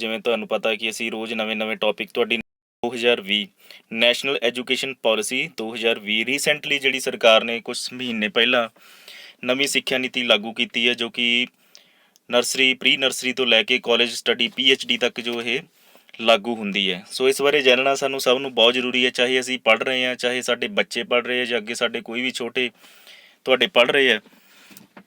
ਜਿਵੇਂ ਤੁਹਾਨੂੰ ਪਤਾ ਕਿ ਅਸੀਂ ਰੋਜ਼ ਨਵੇਂ ਟੌਪਿਕ ਤੁਹਾਡੀ 2020 ਨੈਸ਼ਨਲ ਐਜੂਕੇਸ਼ਨ ਪਾਲਿਸੀ 2020 ਰੀਸੈਂਟਲੀ ਜਿਹੜੀ ਸਰਕਾਰ ਨੇ ਕੁਝ ਮਹੀਨੇ ਪਹਿਲਾਂ ਨਵੀਂ ਸਿੱਖਿਆ ਨੀਤੀ ਲਾਗੂ ਕੀਤੀ ਹੈ, ਜੋ ਕਿ ਨਰਸਰੀ ਪ੍ਰੀ ਨਰਸਰੀ ਤੋਂ ਲੈ ਕੇ ਕਾਲਜ ਸਟੱਡੀ PhD ਤੱਕ ਜੋ ਇਹ ਲਾਗੂ ਹੁੰਦੀ ਹੈ। ਸੋ ਇਸ ਬਾਰੇ ਜਾਣਨਾ ਸਾਨੂੰ ਸਭ ਨੂੰ ਬਹੁਤ ਜ਼ਰੂਰੀ ਹੈ, ਚਾਹੇ ਅਸੀਂ ਪੜ੍ਹ ਰਹੇ ਹਾਂ, ਚਾਹੇ ਸਾਡੇ ਬੱਚੇ ਪੜ੍ਹ ਰਹੇ ਆ, ਜਾਂ ਅੱਗੇ ਸਾਡੇ ਕੋਈ ਵੀ ਛੋਟੇ ਤੁਹਾਡੇ ਪੜ੍ਹ ਰਹੇ ਆ,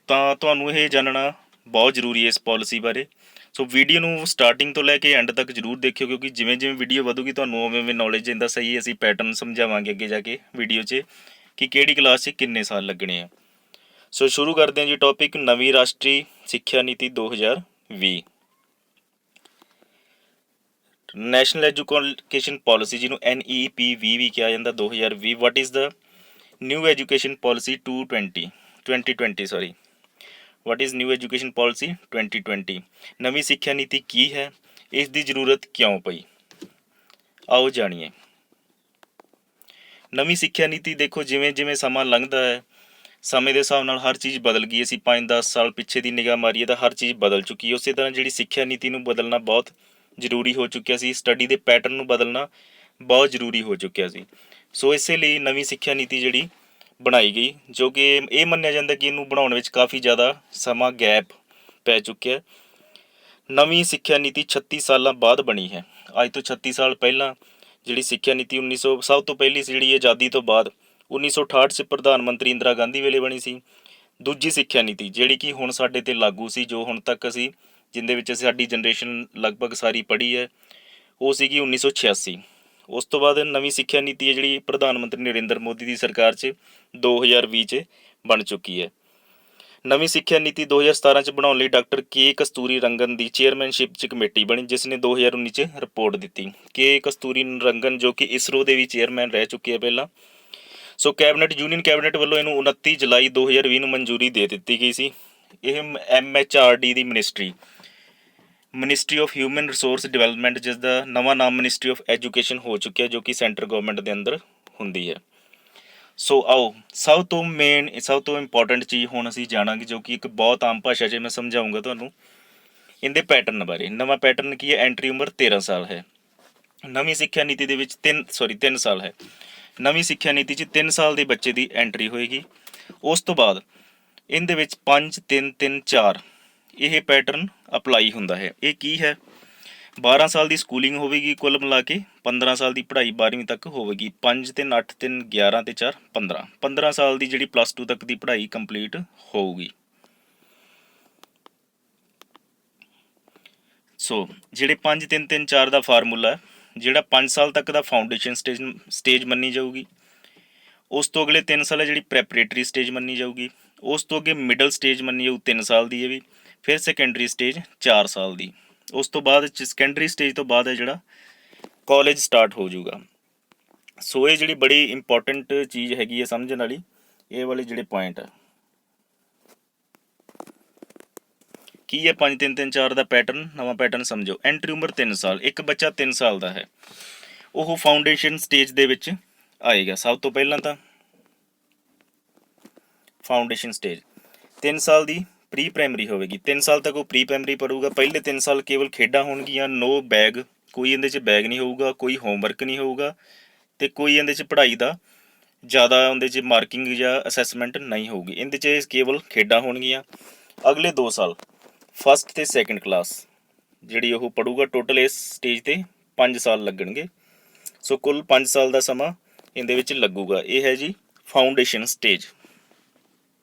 ਤਾਂ ਤੁਹਾਨੂੰ ਇਹ ਜਾਣਨਾ ਬਹੁਤ ਜ਼ਰੂਰੀ ਹੈ ਇਸ ਪਾਲਿਸੀ ਬਾਰੇ। ਸੋ ਵੀਡੀਓ ਨੂੰ ਸਟਾਰਟਿੰਗ ਤੋਂ ਲੈ ਕੇ ਐਂਡ ਤੱਕ ਜ਼ਰੂਰ ਦੇਖਿਓ, ਕਿਉਂਕਿ ਜਿਵੇਂ ਜਿਵੇਂ ਵੀਡੀਓ ਵਧੂਗੀ ਤੁਹਾਨੂੰ ਉਵੇਂ ਉਵੇਂ ਨੌਲੇਜ ਦਿੰਦਾ ਸਹੀ ਅਸੀਂ ਪੈਟਰਨ ਸਮਝਾਵਾਂਗੇ ਅੱਗੇ ਜਾ ਕੇ ਵੀਡੀਓ 'ਚ ਕਿ ਕਿਹੜੀ ਕਲਾਸ 'ਚ ਕਿੰਨੇ ਸਾਲ ਲੱਗਣੇ ਆ। ਸੋ ਸ਼ੁਰੂ ਕਰਦੇ ਹਾਂ ਜੀ ਟੌਪਿਕ ਨਵੀਂ ਰਾਸ਼ਟਰੀ ਸਿੱਖਿਆ ਨੀਤੀ 2020। ਨੈਸ਼ਨਲ ਐਜੂਕੇਸ਼ਨ ਪਾਲਿਸੀ ਜਿਹਨੂੰ NEPV ਵੀ ਕਿਹਾ ਜਾਂਦਾ 2020। What is the new education policy 2020 what is new education policy 2020। ਨਵੀਂ ਸਿੱਖਿਆ ਨੀਤੀ ਕੀ ਹੈ, ਇਸ ਦੀ ਜ਼ਰੂਰਤ ਕਿਉਂ ਪਈ, ਆਓ ਜਾਣੀਏ। ਨਵੀਂ ਸਿੱਖਿਆ ਨੀਤੀ ਦੇਖੋ, ਜਿਵੇਂ ਜਿਵੇਂ ਸਮਾਂ ਲੰਘਦਾ ਹੈ ਸਮੇਂ ਦੇ ਹਿਸਾਬ ਨਾਲ ਹਰ ਚੀਜ਼ ਬਦਲ ਗਈ। ਅਸੀਂ 5-10 ਸਾਲ ਪਿੱਛੇ ਦੀ ਨਿਗਾਹ ਮਾਰੀਏ ਤਾਂ ਹਰ ਚੀਜ਼ ਬਦਲ ਚੁੱਕੀ ਹੈ। ਉਸੇ ਤਰ੍ਹਾਂ ਜਿਹੜੀ ਸਿੱਖਿਆ ਨੀਤੀ ਨੂੰ ਬਦਲਣਾ ਬਹੁਤ ਜ਼ਰੂਰੀ ਹੋ ਚੁੱਕਿਆ ਸੀ, ਸਟੱਡੀ ਦੇ ਪੈਟਰਨ ਨੂੰ ਬਦਲਣਾ ਬਹੁਤ ਜ਼ਰੂਰੀ ਹੋ ਚੁੱਕਿਆ ਸੀ। ਸੋ ਇਸੇ ਲਈ ਨਵੀਂ ਸਿੱਖਿਆ ਨੀਤੀ ਜਿਹੜੀ ਬਣਾਈ ਗਈ, ਜੋ ਕਿ ਇਹ ਮੰਨਿਆ ਜਾਂਦਾ ਕਿ ਇਹਨੂੰ ਬਣਾਉਣ ਵਿੱਚ ਕਾਫੀ ਜ਼ਿਆਦਾ ਸਮਾਂ ਗੈਪ ਪੈ ਚੁੱਕਿਆ। ਨਵੀਂ ਸਿੱਖਿਆ ਨੀਤੀ 36 ਸਾਲਾਂ ਬਾਅਦ ਬਣੀ ਹੈ। ਅੱਜ ਤੋਂ 36 ਸਾਲ ਪਹਿਲਾਂ ਜਿਹੜੀ ਸਿੱਖਿਆ ਨੀਤੀ ਸਭ ਤੋਂ ਪਹਿਲੀ ਸੀ ਜਿਹੜੀ ਆਜ਼ਾਦੀ ਤੋਂ ਬਾਅਦ 1968 'ਚ ਪ੍ਰਧਾਨ ਮੰਤਰੀ ਇੰਦਰਾ ਗਾਂਧੀ ਵੇਲੇ ਬਣੀ ਸੀ। ਦੂਜੀ ਸਿੱਖਿਆ ਨੀਤੀ ਜਿਹੜੀ ਕਿ ਹੁਣ ਸਾਡੇ 'ਤੇ ਲਾਗੂ ਸੀ, ਜੋ ਹੁਣ ਤੱਕ ਅਸੀਂ ਜਿਹਦੇ ਵਿੱਚ ਸਾਡੀ ਜਨਰੇਸ਼ਨ ਲਗਭਗ ਸਾਰੀ ਪੜ੍ਹੀ ਹੈ, ਉਹ ਸੀਗੀ 1986। ਉਸ ਤੋਂ ਬਾਅਦ ਨਵੀਂ ਸਿੱਖਿਆ ਨੀਤੀ ਹੈ ਜਿਹੜੀ ਪ੍ਰਧਾਨ ਮੰਤਰੀ ਨਰਿੰਦਰ ਮੋਦੀ ਦੀ ਸਰਕਾਰ 'ਚ 2020 'ਚ ਬਣ ਚੁੱਕੀ ਹੈ। ਨਵੀਂ ਸਿੱਖਿਆ ਨੀਤੀ 2017 'ਚ ਬਣਾਉਣ ਲਈ ਡਾਕਟਰ ਕੇ ਕਸਤੂਰੀ ਰੰਗਨ ਦੀ ਚੇਅਰਮੈਨਸ਼ਿਪ 'ਚ ਕਮੇਟੀ ਬਣੀ, ਜਿਸ ਨੇ 2019 'ਚ ਰਿਪੋਰਟ ਦਿੱਤੀ। ਕੇ ਕਸਤੂਰੀ ਰੰਗਨ ਜੋ ਕਿ ISRO ਦੇ ਵੀ ਚੇਅਰਮੈਨ ਰਹਿ ਚੁੱਕੇ ਆ ਪਹਿਲਾਂ। ਸੋ ਯੂਨੀਅਨ ਕੈਬਨਿਟ ਵੱਲੋਂ ਇਹਨੂੰ 29 ਜੁਲਾਈ 2020 ਨੂੰ ਮਨਜ਼ੂਰੀ ਦੇ ਦਿੱਤੀ ਗਈ ਸੀ। ਇਹ MHRD the ministry of human resource development, ਜਿਸ ਦਾ ਨਵਾਂ ਨਾਮ ਮਿਨਿਸਟਰੀ ਆਫ ਐਜੂਕੇਸ਼ਨ ਹੋ ਚੁੱਕਿਆ, ਜੋ ਕਿ ਸੈਂਟਰ ਗਵਰਨਮੈਂਟ ਦੇ ਅੰਦਰ ਹੁੰਦੀ ਹੈ। ਸੋ ਆਓ ਸਭ ਤੋਂ ਇੰਪੋਰਟੈਂਟ ਚੀਜ਼ ਹੁਣ ਅਸੀਂ ਜਾਣਾਂਗੇ, ਜੋ ਕਿ ਇੱਕ ਬਹੁਤ ਆਮ ਭਾਸ਼ਾ 'ਚ ਮੈਂ ਸਮਝਾਊਂਗਾ ਤੁਹਾਨੂੰ ਇਹਦੇ ਪੈਟਰਨ ਬਾਰੇ। ਨਵਾਂ ਪੈਟਰਨ ਕੀ ਹੈ? ਐਂਟਰੀ ਉਮਰ 13 ਸਾਲ ਹੈ। ਨਵੀਂ ਸਿੱਖਿਆ ਨੀਤੀ ਦੇ ਵਿੱਚ 3 ਸਾਲ ਹੈ। ਨਵੀਂ ਸਿੱਖਿਆ ਨੀਤੀ 'ਚ 3 ਸਾਲ ਦੇ ਬੱਚੇ ਦੀ ਐਂਟਰੀ ਹੋਏਗੀ। ਉਸ ਤੋਂ ਬਾਅਦ ਇਹਦੇ ਵਿੱਚ 5-3-3-4 ਇਹ ਪੈਟਰਨ ਅਪਲਾਈ ਹੁੰਦਾ ਹੈ। ਇਹ ਕੀ ਹੈ? 12 ਸਾਲ ਦੀ ਸਕੂਲਿੰਗ ਹੋਵੇਗੀ, ਕੁੱਲ ਮਿਲਾ ਕੇ 15 ਸਾਲ ਦੀ ਪੜ੍ਹਾਈ 12ਵੀਂ ਤੱਕ ਹੋਵੇਗੀ। 5-3-8-3-11 ਅਤੇ 4 15 ਸਾਲ ਦੀ ਜਿਹੜੀ +2 ਤੱਕ ਦੀ ਪੜ੍ਹਾਈ ਕੰਪਲੀਟ ਹੋਊਗੀ। ਸੋ ਜਿਹੜੇ 5-3-3-4 ਦਾ ਫਾਰਮੂਲਾ, ਜਿਹੜਾ 5 ਸਾਲ ਤੱਕ ਦਾ ਫਾਊਂਡੇਸ਼ਨ ਸਟੇਜ ਮੰਨੀ ਜਾਊਗੀ। ਉਸ ਤੋਂ ਅਗਲੇ 3 ਸਾਲ ਹੈ ਜਿਹੜੀ ਪ੍ਰੈਪਰੇਟਰੀ ਸਟੇਜ ਮੰਨੀ ਜਾਊਗੀ। ਉਸ ਤੋਂ ਅੱਗੇ ਮਿਡਲ ਸਟੇਜ ਮੰਨੀ ਜਾਊ 3 ਸਾਲ ਦੀ ਇਹ ਵੀ। ਫਿਰ ਸੈਕੰਡਰੀ ਸਟੇਜ 4 ਸਾਲ ਦੀ। ਉਸ ਤੋਂ ਬਾਅਦ ਸੈਕੰਡਰੀ ਸਟੇਜ ਤੋਂ ਬਾਅਦ ਹੈ ਜਿਹੜਾ ਕਾਲਜ ਸਟਾਰਟ ਹੋ ਜਾਊਗਾ। ਸੋ ਇਹ ਜਿਹੜੀ ਬੜੀ ਇੰਪੋਰਟੈਂਟ ਚੀਜ਼ ਹੈਗੀ ਹੈ ਸਮਝਣ ਵਾਲੀ, ਇਹ ਵਾਲੇ ਜਿਹੜੇ ਪੁਆਇੰਟ ਆ ਕੀ ਹੈ 5-3-3-4 ਦਾ ਪੈਟਰਨ। ਨਵਾਂ ਪੈਟਰਨ ਸਮਝੋ। ਐਂਟਰੀ ਉਮਰ 3 ਸਾਲ, ਇੱਕ ਬੱਚਾ 3 ਸਾਲ ਦਾ ਹੈ, ਉਹ ਫਾਊਂਡੇਸ਼ਨ ਸਟੇਜ ਦੇ ਵਿੱਚ ਆਏਗਾ। ਸਭ ਤੋਂ ਪਹਿਲਾਂ ਤਾਂ ਫਾਊਂਡੇਸ਼ਨ ਸਟੇਜ 3 ਸਾਲ ਦੀ ਪ੍ਰੀ ਪ੍ਰਾਇਮਰੀ ਹੋਵੇਗੀ। 3 ਸਾਲ ਤੱਕ ਉਹ ਪ੍ਰੀ ਪ੍ਰਾਇਮਰੀ ਪੜ੍ਹੂਗਾ। ਪਹਿਲੇ 3 ਸਾਲ ਕੇਵਲ ਖੇਡਾਂ ਹੋਣਗੀਆਂ, ਨੋ ਬੈਗ, ਕੋਈ ਇਹਦੇ 'ਚ ਬੈਗ ਨਹੀਂ ਹੋਊਗਾ, ਕੋਈ ਹੋਮਵਰਕ ਨਹੀਂ ਹੋਊਗਾ, ਅਤੇ ਕੋਈ ਇਹਦੇ 'ਚ ਪੜ੍ਹਾਈ ਦਾ ਜ਼ਿਆਦਾ ਉਹਦੇ 'ਚ ਮਾਰਕਿੰਗ ਜਾਂ ਅਸੈਸਮੈਂਟ ਨਹੀਂ ਹੋਊਗੀ। ਇਹਦੇ 'ਚ ਕੇਵਲ ਖੇਡਾਂ ਹੋਣਗੀਆਂ। ਅਗਲੇ 2 ਸਾਲ ਫਸਟ ਅਤੇ ਸੈਕਿੰਡ ਕਲਾਸ ਜਿਹੜੀ ਉਹ ਪੜ੍ਹੂਗਾ। ਟੋਟਲ ਇਸ ਸਟੇਜ 'ਤੇ 5 ਸਾਲ ਲੱਗਣਗੇ। ਸੋ ਕੁੱਲ 5 ਸਾਲ ਦਾ ਸਮਾਂ ਇਹਦੇ ਵਿੱਚ ਲੱਗੂਗਾ। ਇਹ ਹੈ ਜੀ ਫਾਊਂਡੇਸ਼ਨ ਸਟੇਜ।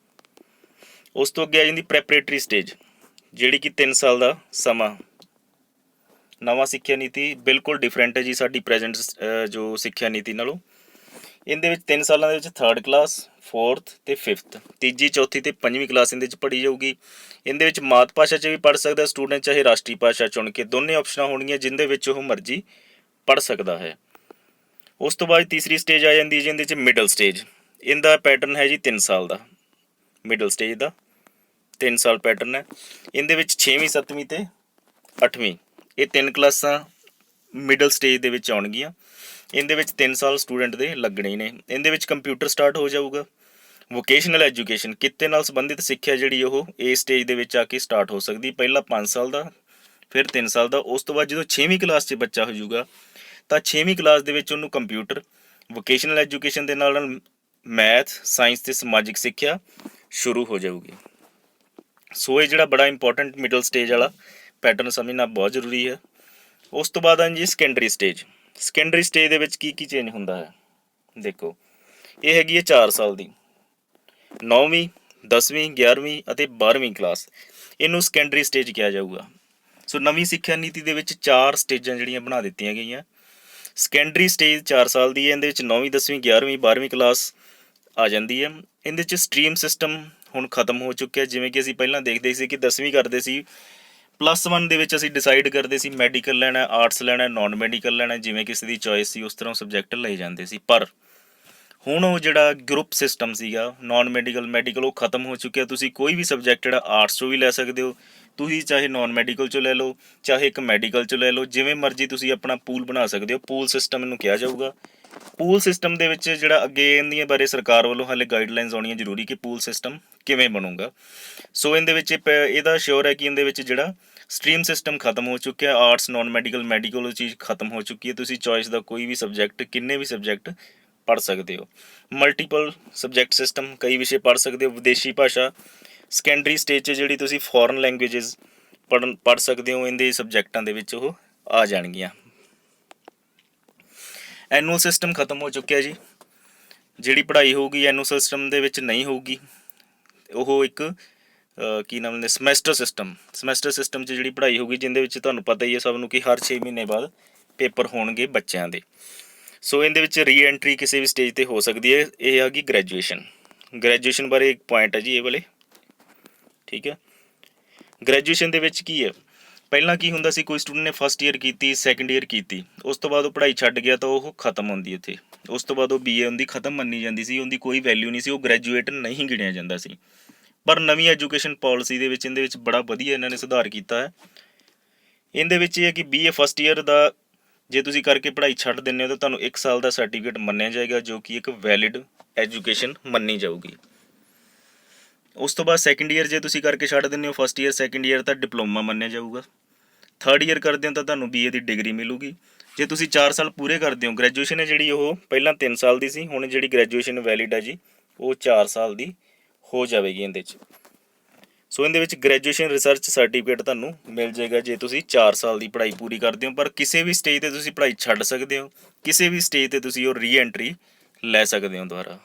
ਉਸ ਤੋਂ ਅੱਗੇ ਆ ਜਾਂਦੀ ਪ੍ਰੈਪਰੇਟਰੀ ਸਟੇਜ, ਜਿਹੜੀ ਕਿ 3 ਸਾਲ ਦਾ ਸਮਾਂ। ਨਵਾਂ ਸਿੱਖਿਆ ਨੀਤੀ ਬਿਲਕੁਲ ਡਿਫਰੈਂਟ ਹੈ ਜੀ ਸਾਡੀ ਪ੍ਰੈਜੈਂਟ ਜੋ ਸਿੱਖਿਆ ਨੀਤੀ ਨਾਲੋਂ। ਇਹਦੇ ਵਿੱਚ 3 ਸਾਲਾਂ ਦੇ ਵਿੱਚ 3rd ਕਲਾਸ, 4th ਅਤੇ 5th, ਤੀਜੀ, ਚੌਥੀ ਅਤੇ 5ਵੀਂ ਕਲਾਸ ਇਹਦੇ ਵਿੱਚ ਪੜ੍ਹੀ ਜਾਊਗੀ। ਇਹਦੇ ਵਿੱਚ ਮਾਤ ਭਾਸ਼ਾ 'ਚ ਵੀ ਪੜ੍ਹ ਸਕਦਾ ਸਟੂਡੈਂਟ, ਚਾਹੇ ਰਾਸ਼ਟਰੀ ਭਾਸ਼ਾ ਚੁਣ ਕੇ। ਦੋਨੇ ਆਪਸ਼ਨਾਂ ਹੋਣਗੀਆਂ ਜਿਹਦੇ ਵਿੱਚ ਉਹ ਮਰਜ਼ੀ ਪੜ੍ਹ ਸਕਦਾ ਹੈ। ਉਸ ਤੋਂ ਬਾਅਦ ਤੀਸਰੀ ਸਟੇਜ ਆ ਜਾਂਦੀ ਹੈ ਜਿਹਦੇ 'ਚ ਮਿਡਲ ਸਟੇਜ। ਇਹਦਾ ਪੈਟਰਨ ਹੈ ਜੀ 3 ਸਾਲ ਦਾ। ਮਿਡਲ ਸਟੇਜ ਦਾ 3 ਸਾਲ ਪੈਟਰਨ ਹੈ। ਇਹਦੇ ਵਿੱਚ 6ਵੀਂ, 7ਵੀਂ ਅਤੇ 8ਵੀਂ ਇਹ 3 ਕਲਾਸਾਂ ਮਿਡਲ ਸਟੇਜ ਦੇ ਵਿੱਚ ਆਉਣਗੀਆਂ। ਇਹਦੇ ਵਿੱਚ 3 ਸਾਲ ਸਟੂਡੈਂਟ ਦੇ ਲੱਗਣੇ ਹੀ ਨੇ। ਇਹਦੇ ਵਿੱਚ ਕੰਪਿਊਟਰ ਸਟਾਰਟ ਹੋ ਜਾਊਗਾ। ਵੋਕੇਸ਼ਨਲ ਐਜੂਕੇਸ਼ਨ, ਕਿੱਤੇ ਨਾਲ ਸੰਬੰਧਿਤ ਸਿੱਖਿਆ ਜਿਹੜੀ ਉਹ ਇਸ ਸਟੇਜ ਦੇ ਵਿੱਚ ਆ ਕੇ ਸਟਾਰਟ ਹੋ ਸਕਦੀ। ਪਹਿਲਾਂ 5 ਸਾਲ ਦਾ, ਫਿਰ 3 ਸਾਲ ਦਾ। ਉਸ ਤੋਂ ਬਾਅਦ ਜਦੋਂ 6ਵੀਂ ਕਲਾਸ 'ਚ ਬੱਚਾ ਹੋ ਜਾਊਗਾ ਤਾਂ 6ਵੀਂ ਕਲਾਸ ਦੇ ਵਿੱਚ ਉਹਨੂੰ ਕੰਪਿਊਟਰ, ਵੋਕੇਸ਼ਨਲ ਐਜੂਕੇਸ਼ਨ ਦੇ ਨਾਲ ਨਾਲ ਮੈਥ, ਸਾਇੰਸ ਅਤੇ ਸਮਾਜਿਕ ਸਿੱਖਿਆ ਸ਼ੁਰੂ ਹੋ ਜਾਊਗੀ। ਸੋ ਇਹ ਜਿਹੜਾ ਬੜਾ ਇੰਪੋਰਟੈਂਟ ਮਿਡਲ ਸਟੇਜ ਵਾਲਾ ਪੈਟਰਨ ਸਮਝਣਾ ਬਹੁਤ ਜ਼ਰੂਰੀ ਹੈ। ਉਸ ਤੋਂ ਬਾਅਦ ਆ ਜੀ ਸੈਕੰਡਰੀ ਸਟੇਜ। ਸੈਕੰਡਰੀ ਸਟੇਜ ਦੇ ਵਿੱਚ ਕੀ ਕੀ ਚੇਂਜ ਹੁੰਦਾ ਹੈ, ਦੇਖੋ ਇਹ ਹੈਗੀ ਹੈ 4 ਸਾਲ ਦੀ। 9ਵੀਂ, 10ਵੀਂ, 11ਵੀਂ ਅਤੇ 12ਵੀਂ ਕਲਾਸ, ਇਹਨੂੰ ਸੈਕੰਡਰੀ ਸਟੇਜ ਕਿਹਾ ਜਾਊਗਾ। ਸੋ ਨਵੀਂ ਸਿੱਖਿਆ ਨੀਤੀ ਦੇ ਵਿੱਚ 4 ਸਟੇਜਾਂ ਜਿਹੜੀਆਂ ਬਣਾ ਦਿੱਤੀਆਂ ਗਈਆਂ। ਸੈਕੰਡਰੀ ਸਟੇਜ 4 ਸਾਲ ਦੀ ਹੈ, ਇਹਦੇ ਵਿੱਚ 9ਵੀਂ, 10ਵੀਂ, 11ਵੀਂ, 12ਵੀਂ ਕਲਾਸ ਆ ਜਾਂਦੀ ਹੈ। ਇਹਦੇ 'ਚ ਸਟਰੀਮ ਸਿਸਟਮ ਹੁਣ ਖਤਮ ਹੋ ਚੁੱਕਿਆ। ਜਿਵੇਂ ਕਿ ਅਸੀਂ ਪਹਿਲਾਂ ਦੇਖਦੇ ਸੀ ਕਿ 10ਵੀਂ ਕਰਦੇ ਸੀ, +1 ਦੇ ਵਿੱਚ ਅਸੀਂ ਡਿਸਾਈਡ ਕਰਦੇ ਸੀ ਮੈਡੀਕਲ ਲੈਣਾ, ਆਰਟਸ ਲੈਣਾ, ਨੋਨ ਮੈਡੀਕਲ ਲੈਣਾ, ਜਿਵੇਂ ਕਿਸੇ ਦੀ ਚੋਇਸ ਸੀ ਉਸ ਤਰ੍ਹਾਂ ਸਬਜੈਕਟ ਲਏ ਜਾਂਦੇ ਸੀ। ਪਰ ਹੁਣ ਉਹ ਜਿਹੜਾ ਗਰੁੱਪ ਸਿਸਟਮ ਸੀਗਾ, ਨੋਨ ਮੈਡੀਕਲ, ਮੈਡੀਕਲ, ਉਹ ਖਤਮ ਹੋ ਚੁੱਕਿਆ। ਤੁਸੀਂ ਕੋਈ ਵੀ ਸਬਜੈਕਟ ਜਿਹੜਾ ਆਰਟਸ 'ਚੋਂ ਵੀ ਲੈ ਸਕਦੇ ਹੋ, ਤੁਸੀਂ ਚਾਹੇ ਨੋਨ ਮੈਡੀਕਲ 'ਚੋਂ ਲੈ ਲਓ, ਚਾਹੇ ਇੱਕ ਮੈਡੀਕਲ 'ਚੋਂ ਲੈ ਲਓ, ਜਿਵੇਂ ਮਰਜ਼ੀ ਤੁਸੀਂ ਆਪਣਾ ਪੂਲ ਬਣਾ ਸਕਦੇ ਹੋ। ਪੂਲ ਸਿਸਟਮ ਇਹਨੂੰ ਕਿਹਾ ਜਾਊਗਾ। ਪੂਲ ਸਿਸਟਮ ਦੇ ਵਿੱਚ ਜਿਹੜਾ ਅੱਗੇ ਇਹਦੀਆਂ ਬਾਰੇ ਸਰਕਾਰ ਵੱਲੋਂ ਹਾਲੇ ਗਾਈਡਲਾਈਨਸ ਆਉਣੀਆਂ ਜ਼ਰੂਰੀ ਕਿ ਪੂਲ ਸਿਸਟਮ ਕਿਵੇਂ ਬਣੂਗਾ। ਸੋ ਇਹਦੇ ਵਿੱਚ ਇਹਦਾ ਸ਼ੋਰ ਹੈ ਕਿ ਇਹਦੇ ਵਿੱਚ ਜਿਹੜਾ ਸਟਰੀਮ ਸਿਸਟਮ ਖਤਮ ਹੋ ਚੁੱਕਿਆ। ਆਰਟਸ, ਨੋਨ ਮੈਡੀਕਲ, ਮੈਡੀਕਲ, ਉਹ ਚੀਜ਼ ਖਤਮ ਹੋ ਚੁੱਕੀ ਹੈ। ਤੁਸੀਂ ਚੋਇਸ ਦਾ ਕੋਈ ਵੀ ਸਬਜੈਕਟ, ਕਿੰਨੇ ਵੀ ਸਬਜੈਕਟ ਪੜ੍ਹ ਸਕਦੇ ਹੋ। ਮਲਟੀਪਲ ਸਬਜੈਕਟ ਸਿਸਟਮ, ਕਈ ਵਿਸ਼ੇ ਪੜ੍ਹ ਸਕਦੇ ਹੋ। ਵਿਦੇਸ਼ੀ ਭਾਸ਼ਾ ਸੈਕੰਡਰੀ ਸਟੇਜ 'ਚ ਜਿਹੜੀ ਤੁਸੀਂ ਫੋਰਨ ਲੈਂਗੁਏਜਸ ਪੜ੍ਹ ਸਕਦੇ ਹੋ, ਇਹਦੇ ਸਬਜੈਕਟਾਂ ਦੇ ਵਿੱਚ ਉਹ ਆ ਜਾਣਗੀਆਂ। ਐਨੂਅਲ ਸਿਸਟਮ ਖਤਮ ਹੋ ਚੁੱਕਿਆ ਜੀ। ਜਿਹੜੀ ਪੜ੍ਹਾਈ ਹੋਊਗੀ ਐਨੂਅਲ ਸਿਸਟਮ ਦੇ ਵਿੱਚ ਨਹੀਂ ਹੋਊਗੀ। ਉਹ ਇੱਕ ਕੀ ਨਾਮ ਲੈਂਦੇ, ਸਮੈਸਟਰ ਸਿਸਟਮ। ਸਮੈਸਟਰ ਸਿਸਟਮ 'ਚ ਜਿਹੜੀ ਪੜ੍ਹਾਈ ਹੋਊਗੀ, ਜਿਹਦੇ ਵਿੱਚ ਤੁਹਾਨੂੰ ਪਤਾ ਹੀ ਹੈ ਸਭ ਨੂੰ ਕਿ ਹਰ 6 ਮਹੀਨੇ ਬਾਅਦ ਪੇਪਰ ਹੋਣਗੇ ਬੱਚਿਆਂ ਦੇ। ਸੋ ਇਹਦੇ ਵਿੱਚ ਰੀ ਐਂਟਰੀ ਕਿਸੇ ਵੀ ਸਟੇਜ 'ਤੇ ਹੋ ਸਕਦੀ ਹੈ। ਇਹ ਹੈਗੀ ਗ੍ਰੈਜੂਏਸ਼ਨ। ਗ੍ਰੈਜੂਏਸ਼ਨ ਬਾਰੇ ਇੱਕ ਪੁਆਇੰਟ ਹੈ ਜੀ ਇਹ ਵਾਲੇ, ਠੀਕ ਹੈ। ਗ੍ਰੈਜੂਏਸ਼ਨ ਦੇ ਵਿੱਚ ਕੀ ਹੈ, ਪਹਿਲਾਂ ਕੀ ਹੁੰਦਾ ਸੀ, ਕੋਈ ਸਟੂਡੈਂਟ ਨੇ ਫਸਟ ਈਅਰ ਕੀਤੀ, ਸੈਕਿੰਡ ਈਅਰ ਕੀਤੀ, ਉਸ ਤੋਂ ਬਾਅਦ ਉਹ ਪੜ੍ਹਾਈ ਛੱਡ ਗਿਆ ਤਾਂ ਉਹ ਖਤਮ ਹੁੰਦੀ ਉੱਥੇ। ਉਸ ਤੋਂ ਬਾਅਦ ਉਹ BA ਉਹਦੀ ਖਤਮ ਮੰਨੀ ਜਾਂਦੀ ਸੀ, ਉਹਦੀ ਕੋਈ ਵੈਲਿਊ ਨਹੀਂ ਸੀ, ਉਹ ਗ੍ਰੈਜੂਏਟ ਨਹੀਂ ਗਿਣਿਆ ਜਾਂਦਾ ਸੀ। ਪਰ ਨਵੀਂ ਐਜੂਕੇਸ਼ਨ ਪੋਲਿਸੀ ਦੇ ਵਿੱਚ ਇਹਦੇ ਵਿੱਚ ਬੜਾ ਵਧੀਆ ਇਹਨਾਂ ਨੇ ਸੁਧਾਰ ਕੀਤਾ ਹੈ। ਇਹਦੇ ਵਿੱਚ ਇਹ ਹੈ ਕਿ BA ਫਸਟ ਈਅਰ ਦਾ ਜੇ ਤੁਸੀਂ ਕਰਕੇ ਪੜ੍ਹਾਈ ਛੱਡ ਦਿੰਦੇ ਹੋ ਤਾਂ ਤੁਹਾਨੂੰ 1 ਸਾਲ ਦਾ ਸਰਟੀਫਿਕੇਟ ਮੰਨਿਆ ਜਾਏਗਾ, ਜੋ ਕਿ ਇੱਕ ਵੈਲਿਡ ਐਜੂਕੇਸ਼ਨ ਮੰਨੀ ਜਾਊਗੀ। ਉਸ ਤੋਂ ਬਾਅਦ ਸੈਕਿੰਡ ਈਅਰ ਜੇ ਤੁਸੀਂ ਕਰਕੇ ਛੱਡ ਦਿੰਦੇ ਹੋ, ਫਸਟ ਈਅਰ, ਸੈਕਿੰਡ ਈਅਰ ਤਾਂ ਡਿਪਲੋਮਾ ਮੰਨਿਆ ਜਾਊਗਾ। ਥਰਡ ਈਅਰ ਕਰਦੇ ਹੋ ਤਾਂ ਤੁਹਾਨੂੰ BA ਦੀ ਡਿਗਰੀ ਮਿਲੂਗੀ। ਜੇ ਤੁਸੀਂ 4 ਸਾਲ ਪੂਰੇ ਕਰਦੇ ਹੋ, ਗ੍ਰੈਜੂਏਸ਼ਨ ਹੈ ਜਿਹੜੀ ਉਹ ਪਹਿਲਾਂ 3 ਸਾਲ ਦੀ ਸੀ, ਹੁਣ ਜਿਹੜੀ ਗ੍ਰੈਜੂਏਸ਼ਨ ਵੈਲਿਡ ਹੈ ਜੀ ਉਹ 4 ਸਾਲ ਦੀ ਹੋ ਜਾਵੇਗੀ ਇਹਦੇ 'ਚ। ਸੋ ਇਹਦੇ ਵਿੱਚ ਗ੍ਰੈਜੂਏਸ਼ਨ ਰਿਸਰਚ ਸਰਟੀਫਿਕੇਟ ਤੁਹਾਨੂੰ ਮਿਲ ਜਾਏਗਾ ਜੇ ਤੁਸੀਂ 4 ਸਾਲ ਦੀ ਪੜ੍ਹਾਈ ਪੂਰੀ ਕਰਦੇ ਹੋ। ਪਰ ਕਿਸੇ ਵੀ ਸਟੇਜ 'ਤੇ ਤੁਸੀਂ ਪੜ੍ਹਾਈ ਛੱਡ ਸਕਦੇ ਹੋ, ਕਿਸੇ ਵੀ ਸਟੇਜ 'ਤੇ ਤੁਸੀਂ ਉਹ ਰੀ ਐਂਟਰੀ ਲੈ ਸਕਦੇ ਹੋ ਦੁਬਾਰਾ।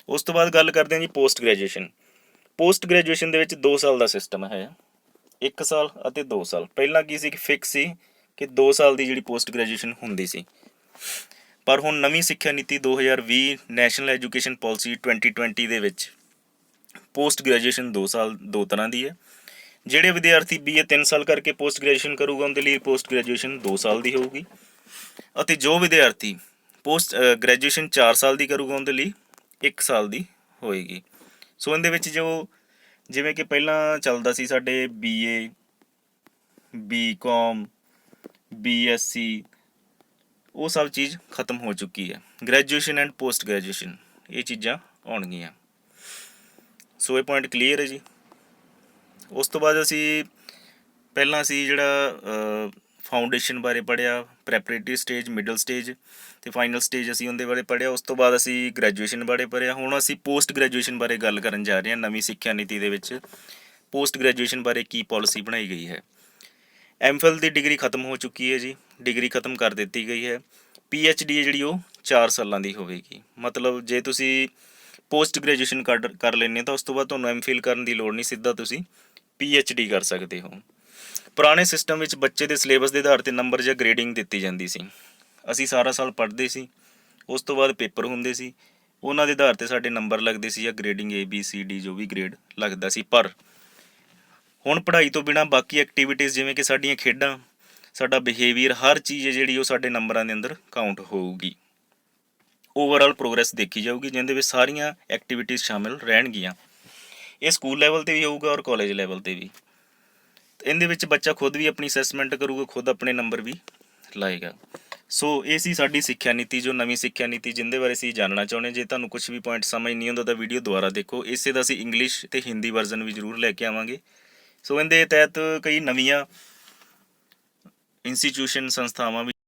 ਉਸ ਤੋਂ ਬਾਅਦ ਗੱਲ ਕਰਦੇ ਹਾਂ ਜੀ ਪੋਸਟ ਗ੍ਰੈਜੂਏਸ਼ਨ। ਪੋਸਟ ਗ੍ਰੈਜੂਏਸ਼ਨ ਦੇ ਵਿੱਚ 2 ਸਾਲ ਦਾ ਸਿਸਟਮ ਹੈ, 1 ਸਾਲ ਅਤੇ 2 ਸਾਲ। ਪਹਿਲਾਂ ਕੀ ਸੀ ਕਿ ਫਿਕਸ ਸੀ ਕਿ 2 ਸਾਲ ਦੀ ਜਿਹੜੀ ਪੋਸਟ ਗ੍ਰੈਜੂਏਸ਼ਨ ਹੁੰਦੀ ਸੀ। ਪਰ ਹੁਣ ਨਵੀਂ ਸਿੱਖਿਆ ਨੀਤੀ 2020 ਨੈਸ਼ਨਲ ਐਜੂਕੇਸ਼ਨ ਪੋਲਿਸੀ 2020 ਦੇ ਵਿੱਚ ਪੋਸਟ ਗ੍ਰੈਜੂਏਸ਼ਨ 2 ਸਾਲ 2 ਤਰ੍ਹਾਂ ਦੀ ਹੈ। ਜਿਹੜੇ ਵਿਦਿਆਰਥੀ BA 3 ਸਾਲ ਕਰਕੇ ਪੋਸਟ ਗ੍ਰੈਜੂਏਸ਼ਨ ਕਰੂਗਾ ਉਹਦੇ ਲਈ ਪੋਸਟ ਗ੍ਰੈਜੂਏਸ਼ਨ 2 ਸਾਲ ਦੀ ਹੋਊਗੀ, ਅਤੇ ਜੋ ਵਿਦਿਆਰਥੀ ਪੋਸਟ ਗ੍ਰੈਜੂਏਸ਼ਨ 4 ਸਾਲ ਦੀ ਕਰੂਗਾ ਉਹਦੇ ਲਈ 1 ਸਾਲ ਦੀ ਹੋਏਗੀ। ਸੋ ਇਹਦੇ ਵਿੱਚ ਜੋ ਜਿਵੇਂ ਕਿ ਪਹਿਲਾਂ ਚੱਲਦਾ ਸੀ ਸਾਡੇ BA, BCom, BSc, ਉਹ ਸਭ ਚੀਜ਼ ਖਤਮ ਹੋ ਚੁੱਕੀ ਹੈ। ਗ੍ਰੈਜੂਏਸ਼ਨ ਐਂਡ ਪੋਸਟ ਗ੍ਰੈਜੂਏਸ਼ਨ ਇਹ ਚੀਜ਼ਾਂ ਆਉਣਗੀਆਂ। ਸੋ ਇਹ ਪੁਆਇੰਟ ਕਲੀਅਰ ਹੈ ਜੀ। ਉਸ ਤੋਂ ਬਾਅਦ ਪਹਿਲਾਂ ਅਸੀਂ ਜਿਹੜਾ ਫਾਊਂਡੇਸ਼ਨ ਬਾਰੇ ਪੜ੍ਹਿਆ, ਪ੍ਰੈਪਰੇਟਰੀ ਸਟੇਜ, ਮਿਡਲ ਸਟੇਜ ਅਤੇ ਫਾਈਨਲ ਸਟੇਜ ਅਸੀਂ ਉਹਦੇ ਬਾਰੇ ਪੜ੍ਹਿਆ। ਉਸ ਤੋਂ ਬਾਅਦ ਅਸੀਂ ਗ੍ਰੈਜੂਏਸ਼ਨ ਬਾਰੇ ਪੜ੍ਹਿਆ। ਹੁਣ ਅਸੀਂ ਪੋਸਟ ਗ੍ਰੈਜੂਏਸ਼ਨ ਬਾਰੇ ਗੱਲ ਕਰਨ ਜਾ ਰਹੇ ਹਾਂ। ਨਵੀਂ ਸਿੱਖਿਆ ਨੀਤੀ ਦੇ ਵਿੱਚ ਪੋਸਟ ਗ੍ਰੈਜੂਏਸ਼ਨ ਬਾਰੇ ਕੀ ਪੋਲਿਸੀ ਬਣਾਈ ਗਈ ਹੈ। MPhil ਦੀ ਡਿਗਰੀ ਖਤਮ ਹੋ ਚੁੱਕੀ ਹੈ ਜੀ, ਡਿਗਰੀ ਖਤਮ ਕਰ ਦਿੱਤੀ ਗਈ ਹੈ। PhD ਹੈ ਜਿਹੜੀ ਉਹ 4 ਸਾਲਾਂ ਦੀ ਹੋਵੇਗੀ। ਮਤਲਬ ਜੇ ਤੁਸੀਂ ਪੋਸਟ ਗ੍ਰੈਜੂਏਸ਼ਨ ਕਰ ਲੈਂਦੇ ਤਾਂ ਉਸ ਤੋਂ ਬਾਅਦ ਤੁਹਾਨੂੰ MPhil ਕਰਨ ਦੀ ਲੋੜ ਨਹੀਂ, ਸਿੱਧਾ ਤੁਸੀਂ PhD ਕਰ ਸਕਦੇ ਹੋ। ਪੁਰਾਣੇ ਸਿਸਟਮ ਵਿੱਚ ਬੱਚੇ ਦੇ ਸਿਲੇਬਸ ਦੇ ਆਧਾਰ 'ਤੇ ਨੰਬਰ ਜਾਂ ਗ੍ਰੇਡਿੰਗ ਦਿੱਤੀ ਜਾਂਦੀ ਸੀ। ਅਸੀਂ ਸਾਰਾ ਸਾਲ ਪੜ੍ਹਦੇ ਸੀ, ਉਸ ਤੋਂ ਬਾਅਦ ਪੇਪਰ ਹੁੰਦੇ ਸੀ, ਉਹਨਾਂ ਦੇ ਆਧਾਰ 'ਤੇ ਸਾਡੇ ਨੰਬਰ ਲੱਗਦੇ ਸੀ ਜਾਂ ਗ੍ਰੇਡਿੰਗ ABCD ਜੋ ਵੀ ਗ੍ਰੇਡ ਲੱਗਦਾ ਸੀ। ਪਰ ਹੁਣ ਪੜ੍ਹਾਈ ਤੋਂ ਬਿਨਾਂ ਬਾਕੀ ਐਕਟੀਵਿਟੀਜ਼ ਜਿਵੇਂ ਕਿ ਸਾਡੀਆਂ ਖੇਡਾਂ, ਸਾਡਾ ਬਿਹੇਵੀਅਰ, ਹਰ ਚੀਜ਼ ਹੈ ਜਿਹੜੀ ਉਹ ਸਾਡੇ ਨੰਬਰਾਂ ਦੇ ਅੰਦਰ ਕਾਊਂਟ ਹੋਊਗੀ। ਓਵਰਆਲ ਪ੍ਰੋਗਰੈਸ ਦੇਖੀ ਜਾਊਗੀ, ਜਿਹਦੇ ਵਿੱਚ ਸਾਰੀਆਂ ਐਕਟੀਵਿਟੀਜ਼ ਸ਼ਾਮਿਲ ਰਹਿਣਗੀਆਂ। ਇਹ ਸਕੂਲ ਲੈਵਲ 'ਤੇ ਵੀ ਹੋਊਗਾ ਔਰ ਕਾਲਜ ਲੈਵਲ 'ਤੇ ਵੀ। ਇਹਦੇ ਵਿੱਚ ਬੱਚਾ ਖੁਦ ਵੀ ਆਪਣੀ ਅਸੈਸਮੈਂਟ ਕਰੂਗਾ, ਖੁਦ ਆਪਣੇ ਨੰਬਰ ਵੀ ਲਾਏਗਾ। ਸੋ ਇਹ ਸੀ ਸਾਡੀ ਸਿੱਖਿਆ ਨੀਤੀ, ਜੋ ਨਵੀਂ ਸਿੱਖਿਆ ਨੀਤੀ ਜਿਹਦੇ ਬਾਰੇ ਅਸੀਂ ਜਾਣਨਾ ਚਾਹੁੰਦੇ। ਜੇ ਤੁਹਾਨੂੰ ਕੁਛ ਵੀ ਪੁਆਇੰਟ ਸਮਝ ਨਹੀਂ ਆਉਂਦਾ ਤਾਂ ਵੀਡੀਓ ਦੁਬਾਰਾ ਦੇਖੋ। ਇਸੇ ਦਾ ਅਸੀਂ ਇੰਗਲਿਸ਼ ਅਤੇ ਹਿੰਦੀ ਵਰਜ਼ਨ ਵੀ ਜ਼ਰੂਰ ਲੈ ਕੇ ਆਵਾਂਗੇ। ਸੋ ਇਹਦੇ ਤਹਿਤ ਕਈ ਨਵੀਆਂ ਇੰਸਟੀਚਿਊਸ਼ਨ ਸੰਸਥਾਵਾਂ ਵੀ